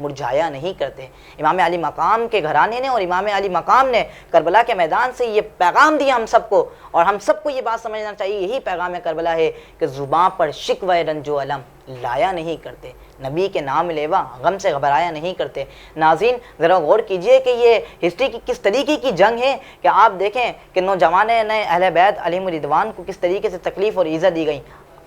مرجھایا نہیں کرتے۔ امام علی مقام کے گھرانے نے اور امام علی مقام نے کربلا کے میدان سے یہ پیغام دیا ہم سب کو، اور ہم سب کو یہ بات سمجھنا چاہیے، یہی پیغام کربلا ہے کہ زباں پر شکوہ رنج و علم لایا نہیں کرتے، نبی کے نام لیوا غم سے گھبرایا نہیں کرتے۔ ناظرین ذرا غور کیجئے کہ یہ ہسٹری کی کس طریقے کی جنگ ہے کہ آپ دیکھیں کہ نوجوان اہل بیت علیہم الرضوان کو کس طریقے سے تکلیف اور ایذا دی گئی۔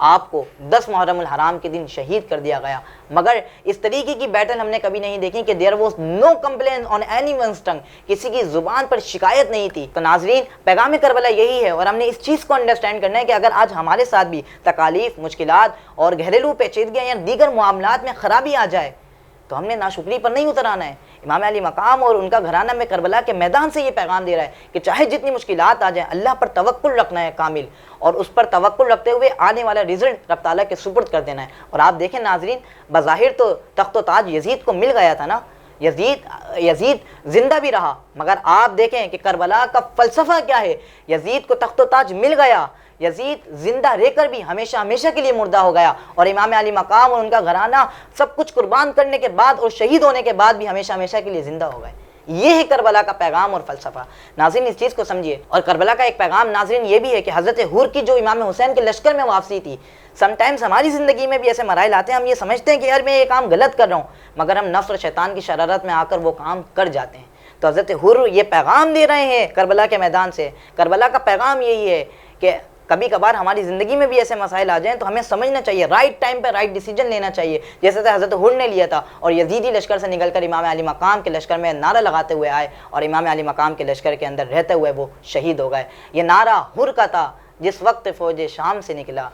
آپ کو 10 محرم الحرام کے دن شہید کر دیا گیا، مگر اس طریقے کی بیٹل ہم نے کبھی نہیں دیکھی کہ there was no complain on any one's thing, کسی کی زبان پر شکایت نہیں تھی۔ تو ناظرین پیغام کربلا یہی ہے، اور ہم نے اس چیز کو انڈرسٹینڈ کرنا ہے کہ اگر آج ہمارے ساتھ بھی تکالیف، مشکلات اور گھریلو پیچیدگیاں یا دیگر معاملات میں خرابی آ جائے تو ہم نے ناشکری پر نہیں اتر آنا ہے۔ امام علی مقام اور ان کا گھرانہ میں کربلا کے میدان سے یہ پیغام دے رہا ہے کہ چاہے جتنی مشکلات آ جائیں، اللہ پر توکل رکھنا ہے کامل، اور اس پر توکل رکھتے ہوئے آنے والا رزلٹ رب تعالیٰ کے سپرد کر دینا ہے۔ اور آپ دیکھیں ناظرین، بظاہر تو تخت و تاج یزید کو مل گیا تھا نا، یزید زندہ بھی رہا، مگر آپ دیکھیں کہ کربلا کا فلسفہ کیا ہے۔ یزید کو تخت و تاج مل گیا، یزید زندہ رہ کر بھی ہمیشہ ہمیشہ کے لیے مردہ ہو گیا، اور امام علی مقام اور ان کا گھرانہ سب کچھ قربان کرنے کے بعد اور شہید ہونے کے بعد بھی ہمیشہ ہمیشہ کے لیے زندہ ہو گئے۔ یہ ہے کربلا کا پیغام اور فلسفہ۔ ناظرین اس چیز کو سمجھیے۔ اور کربلا کا ایک پیغام ناظرین یہ بھی ہے کہ حضرت حور کی جو امام حسین کے لشکر میں واپسی تھی، سم ٹائمز ہماری زندگی میں بھی ایسے مرائل آتے ہیں، ہم یہ سمجھتے ہیں کہ یار میں یہ کام غلط کر رہا ہوں، مگر ہم نفس اور شیطان کی شرارت میں آ کر وہ کام کر جاتے ہیں۔ تو حضرت حور یہ پیغام دے رہے ہیں کربلا کے میدان سے۔ کربلا کا پیغام یہی ہے کہ کبھی کبھار ہماری زندگی میں بھی ایسے مسائل آ جائیں تو ہمیں سمجھنا چاہیے، رائٹ ٹائم پہ رائٹ ڈیسیجن لینا چاہیے، جیسے کہ حضرت حر نے لیا تھا، اور یزیدی لشکر سے نکل کر امام علی مقام کے لشکر میں نعرہ لگاتے ہوئے آئے، اور امام علی مقام کے لشکر کے اندر رہتے ہوئے وہ شہید ہو گئے۔ یہ نعرہ حر کا تھا، جس وقت فوج شام سے نکلا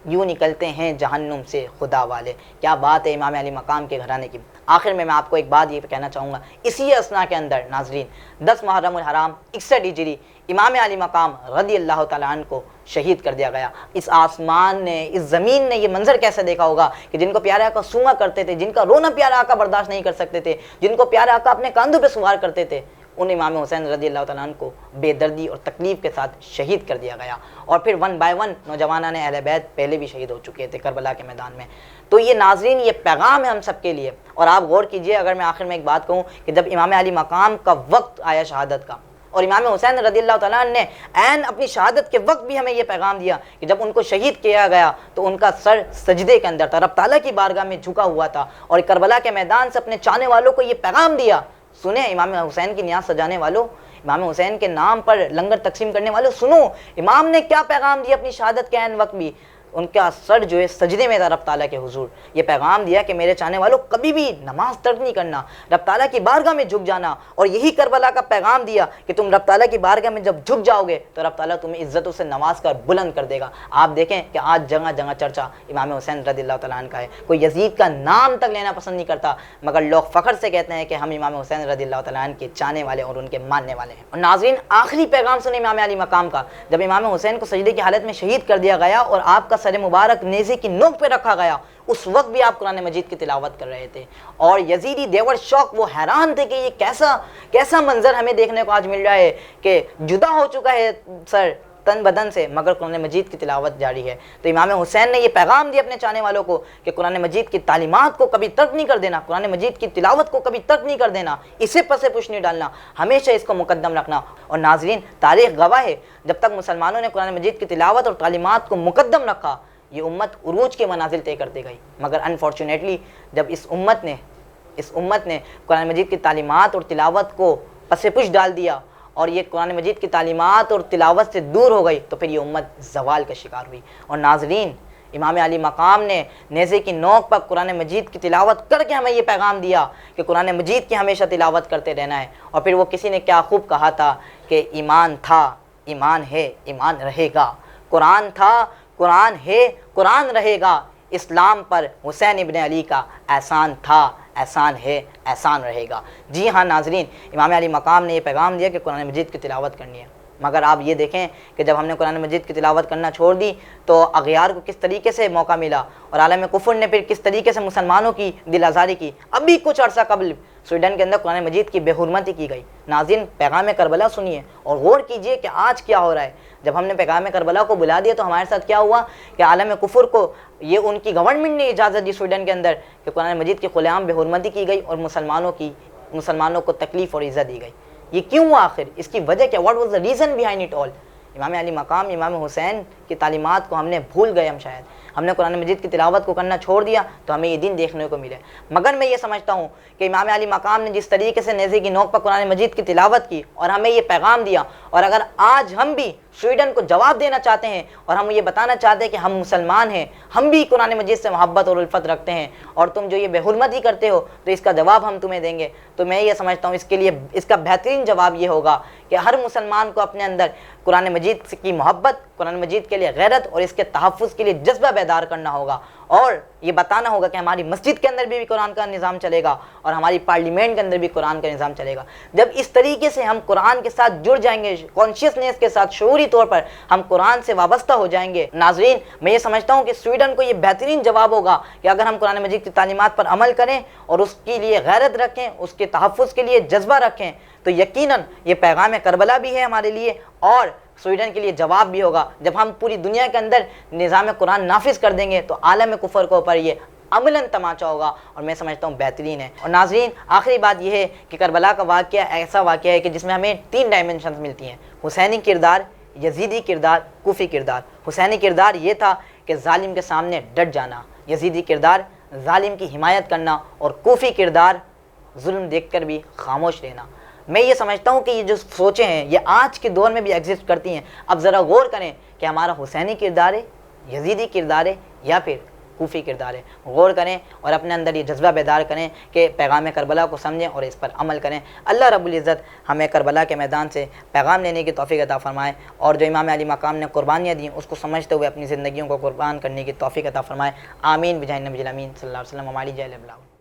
یوں نکلتے ہیں جہنم سے خدا والے۔ کیا بات ہے امام علی مقام کے گھرانے کی۔ آخر میں آپ کو ایک بات یہ کہنا چاہوں گا، اسی اسنا کے اندر ناظرین 10 محرم الحرام 61 ہجری امام علی مقام رضی اللہ تعالیٰ عنہ کو شہید کر دیا گیا۔ اس آسمان نے، اس زمین نے یہ منظر کیسے دیکھا ہوگا کہ جن کو پیارے آقا سونگا کرتے تھے، جن کا رونا پیارے آقا برداشت نہیں کر سکتے تھے، جن کو پیارے آقا اپنے کاندھوں پہ سوار کرتے تھے، ان امام حسین رضی اللہ تعالیٰ عنہ کو بے دردی اور تکلیف کے ساتھ شہید کر دیا گیا۔ اور پھر 1 بائی 1 نوجوانان اہل بیت پہلے بھی شہید ہو چکے تھے کربلا کے میدان میں۔ تو یہ ناظرین یہ پیغام ہے ہم سب کے لیے۔ اور آپ غور کیجئے، اگر میں آخر میں ایک بات کہوں کہ جب امام علی مقام کا وقت آیا شہادت کا، اور امام حسین رضی اللہ تعالیٰ عنہ نے عین اپنی شہادت کے وقت بھی ہمیں یہ پیغام دیا کہ جب ان کو شہید کیا گیا تو ان کا سر سجدے کے اندر تھا، رب تعالیٰ کی بارگاہ میں جھکا ہوا تھا، اور کربلا کے میدان سے اپنے چاہنے والوں کو یہ پیغام دیا۔ سنیں امام حسین کی نیاز سجانے والوں، امام حسین کے نام پر لنگر تقسیم کرنے والوں، سنو امام نے کیا پیغام دیا اپنی شہادت کے عین وقت بھی۔ ان کا سر جو ہے سجدے میں تھا رب تعالیٰ کے حضور۔ یہ پیغام دیا کہ میرے چاہنے والوں کبھی بھی نماز ترک نہیں کرنا، رب تعالیٰ کی بارگاہ میں جھک جانا، اور یہی کربلا کا پیغام دیا کہ تم رب تعالیٰ کی بارگاہ میں جب جھک جاؤ گے تو رب تعالیٰ تمہیں عزتوں سے نواز کر بلند کر دے گا۔ آپ دیکھیں کہ آج جگہ جگہ چرچا امام حسین رضی اللہ تعالیٰ عنہ کا ہے، کوئی یزید کا نام تک لینا پسند نہیں کرتا، مگر لوگ فخر سے کہتے ہیں کہ ہم امام حسین رضی اللہ تعالیٰ عنہ کے چاہنے والے اور ان کے ماننے والے ہیں۔ اور ناظرین آخری پیغام سنیں امام علی مقام کا، جب امام حسین کو سجدے کی حالت میں شہید کر دیا گیا اور آپ کا سر مبارک نیزے کی نوک پہ رکھا گیا، اس وقت بھی آپ قرآن مجید کی تلاوت کر رہے تھے، اور یزیدی دیور شوق، وہ حیران تھے کہ یہ کیسا منظر ہمیں دیکھنے کو آج مل رہا ہے کہ جدا ہو چکا ہے سر تن بدن سے، مگر قرآن مجید کی تلاوت جاری ہے۔ تو امام حسین نے یہ پیغام دیا اپنے چاہنے والوں کو کہ قرآن مجید کی تعلیمات کو کبھی ترک نہیں کر دینا، قرآن مجید کی تلاوت کو کبھی ترک نہیں کر دینا، اسے پسے پش نہیں ڈالنا، ہمیشہ اس کو مقدم رکھنا۔ اور ناظرین تاریخ گواہ ہے، جب تک مسلمانوں نے قرآن مجید کی تلاوت اور تعلیمات کو مقدم رکھا، یہ امت عروج کے منازل طے کرتے گئی، مگر انفارچونیٹلی جب اس امت نے قرآن مجید کی تعلیمات اور تلاوت کو پس پش ڈال دیا اور یہ قرآن مجید کی تعلیمات اور تلاوت سے دور ہو گئی، تو پھر یہ امت زوال کا شکار ہوئی۔ اور ناظرین امام علی مقام نے نیزے کی نوک پر قرآن مجید کی تلاوت کر کے ہمیں یہ پیغام دیا کہ قرآن مجید کی ہمیشہ تلاوت کرتے رہنا ہے۔ اور پھر وہ کسی نے کیا خوب کہا تھا کہ ایمان تھا، ایمان ہے، ایمان رہے گا، قرآن تھا، قرآن ہے، قرآن رہے گا، اسلام پر حسین ابن علی کا احسان تھا، احسان ہے، احسان رہے گا۔ جی ہاں ناظرین امام علی مقام نے یہ پیغام دیا کہ قرآن مجید کی تلاوت کرنی ہے، مگر آپ یہ دیکھیں کہ جب ہم نے قرآن مجید کی تلاوت کرنا چھوڑ دی تو اغیار کو کس طریقے سے موقع ملا، اور عالم کفر نے پھر کس طریقے سے مسلمانوں کی دل آزاری کی۔ ابھی کچھ عرصہ قبل سویڈن کے اندر قرآن مجید کی بے حرمتی کی گئی۔ ناظرین پیغام کربلا سنیے اور غور کیجئے کہ آج کیا ہو رہا ہے۔ جب ہم نے پیغام کربلا کو بلا دیا تو ہمارے ساتھ کیا ہوا کہ عالم کفر کو یہ ان کی گورنمنٹ نے اجازت دی سویڈن کے اندر کہ قرآن مجید کی کھلے عام بے حرمتی کی گئی اور مسلمانوں کو تکلیف اور عزت دی گئی۔ یہ کیوں ہوا آخر؟ اس کی وجہ کیا؟ What was the reason behind it all? امام علی مقام امام حسین کی تعلیمات کو ہم نے بھول گئے، ہم نے قرآن مجید کی تلاوت کو کرنا چھوڑ دیا تو ہمیں یہ دن دیکھنے کو ملے۔ مگر میں یہ سمجھتا ہوں کہ امام علی مقام نے جس طریقے سے نیزے کی نوک پر قرآن مجید کی تلاوت کی اور ہمیں یہ پیغام دیا، اور اگر آج ہم بھی سویڈن کو جواب دینا چاہتے ہیں اور ہم یہ بتانا چاہتے ہیں کہ ہم مسلمان ہیں، ہم بھی قرآن مجید سے محبت اور الفت رکھتے ہیں، اور تم جو یہ بے حرمتی کرتے ہو تو اس کا جواب ہم تمہیں دیں گے، تو میں یہ سمجھتا ہوں اس کا بہترین جواب یہ ہوگا کہ ہر مسلمان کو اپنے اندر قرآن مجید کی محبت، قرآن مجید کے لیے غیرت اور اس کے تحفظ کے لیے جذبہ بیدار کرنا ہوگا، اور یہ بتانا ہوگا کہ ہماری مسجد کے اندر بھی قرآن کا نظام چلے گا اور ہماری پارلیمنٹ کے اندر بھی قرآن کا نظام چلے گا۔ جب اس طریقے سے ہم قرآن کے ساتھ جڑ جائیں گے، کانشیسنیس کے ساتھ، شعوری طور پر ہم قرآن سے وابستہ ہو جائیں گے، ناظرین میں یہ سمجھتا ہوں کہ سویڈن کو یہ بہترین جواب ہوگا کہ اگر ہم قرآن مجید کی تعلیمات پر عمل کریں اور اس کے لیے غیرت رکھیں، اس کے تحفظ کے لیے جذبہ رکھیں، تو یقیناً یہ پیغام کربلا بھی ہے ہمارے لیے اور سویڈن کے لیے جواب بھی ہوگا۔ جب ہم پوری دنیا کے اندر نظام قرآن نافذ کر دیں گے تو عالم کفر کے اوپر یہ عملاً تماچا ہوگا، اور میں سمجھتا ہوں بہترین ہے۔ اور ناظرین آخری بات یہ ہے کہ کربلا کا واقعہ ایسا واقعہ ہے کہ جس میں ہمیں 3 ڈائمنشنز ملتی ہیں: حسینی کردار، یزیدی کردار، کوفی کردار۔ حسینی کردار یہ تھا کہ ظالم کے سامنے ڈٹ جانا، یزیدی کردار ظالم کی حمایت کرنا، اور کوفی کردار ظلم دیکھ کر بھی خاموش رہنا۔ میں یہ سمجھتا ہوں کہ یہ جو سوچیں ہیں یہ آج کے دور میں بھی ایگزسٹ کرتی ہیں۔ اب ذرا غور کریں کہ ہمارا حسینی کردار ہے، یزیدی کردار ہے، یا پھر کوفی کردار ہے۔ غور کریں اور اپنے اندر یہ جذبہ بیدار کریں کہ پیغام کربلا کو سمجھیں اور اس پر عمل کریں۔ اللہ رب العزت ہمیں کربلا کے میدان سے پیغام لینے کی توفیق عطا فرمائے، اور جو امام علی مقام نے قربانیاں دیں اس کو سمجھتے ہوئے اپنی زندگیوں کو قربان کرنے کی توفیق عطا فرمائے۔ آمین بجاہ نبی الامین صلی اللہ علیہ وسلم۔ ہماری جل